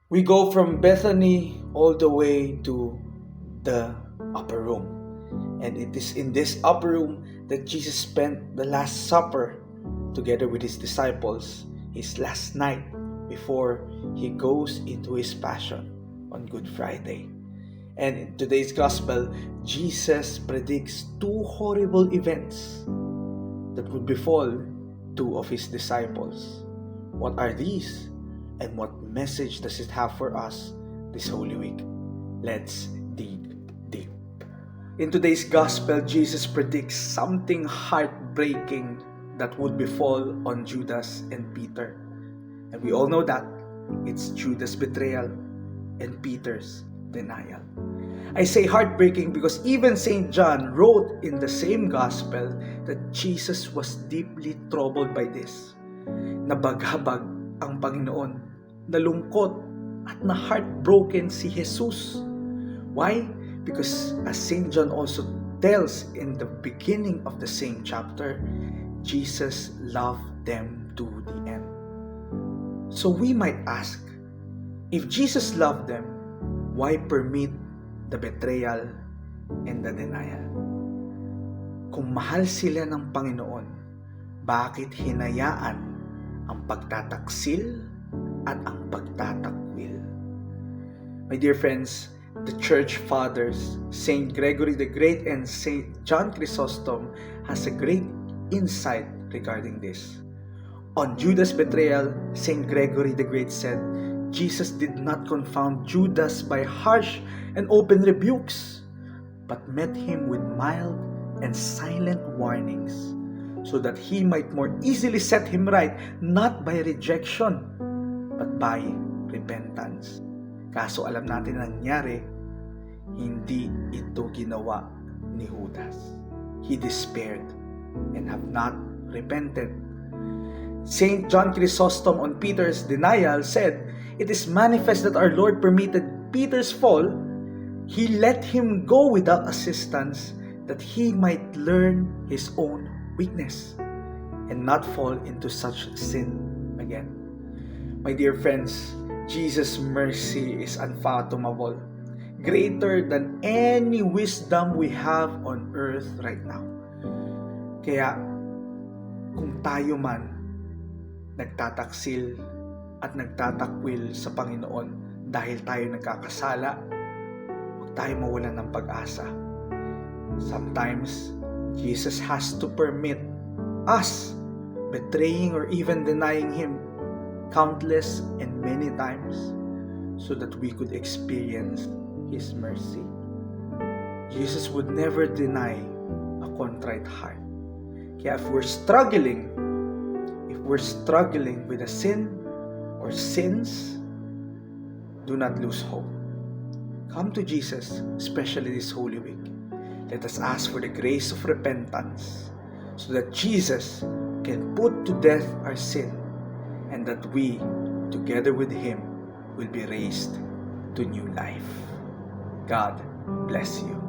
We go from Bethany all the way to the upper room. And it is in this upper room that Jesus spent the Last Supper together with his disciples, his last night before he goes into his passion on Good Friday. And in today's gospel, Jesus predicts two horrible events that would befall two of his disciples. What are these? And what message does it have for us this Holy Week? Let's dig deep. In today's gospel, Jesus predicts something heartbreaking that would befall on Judas and Peter. And we all know that it's Judas' betrayal and Peter's denial. I say heartbreaking because even St. John wrote in the same gospel that Jesus was deeply troubled by this. Nabaghabag ang Panginoon, nalungkot at na-heartbroken si Jesus. Why? Because as St. John also tells in the beginning of the same chapter, Jesus loved them to the end. So we might ask, if Jesus loved them, why permit the betrayal and the denial? Kung mahal sila ng Panginoon, bakit hinayaan ang pagtataksil at ang pagtatakwil? My dear friends, the Church Fathers, Saint Gregory the Great and Saint John Chrysostom has a great insight regarding this. On Judas' betrayal, Saint Gregory the Great said, Jesus did not confound Judas by harsh and open rebukes, but met him with mild and silent warnings, so that he might more easily set him right, not by rejection, but by repentance. Kaso alam natin na nangyari, hindi ito ginawa ni Judas. He despaired and have not repented. Saint John Chrysostom on Peter's denial said, it is manifest that our Lord permitted Peter's fall. He let him go without assistance, that he might learn his own weakness and not fall into such sin again. My dear friends, Jesus' mercy is unfathomable, greater than any wisdom we have on earth right now. Kaya, kung tayo man nagtataksil at nagtatakwil sa Panginoon dahil tayo nagkakasala, huwag tayo mawalan ng pag-asa. Sometimes, Jesus has to permit us betraying or even denying Him countless and many times so that we could experience His mercy. Jesus would never deny a contrite heart. Kaya if we're struggling with a sin or sins, do not lose hope. Come to Jesus, especially this Holy Week. Let us ask for the grace of repentance so that Jesus can put to death our sin and that we, together with Him, will be raised to new life. God bless you.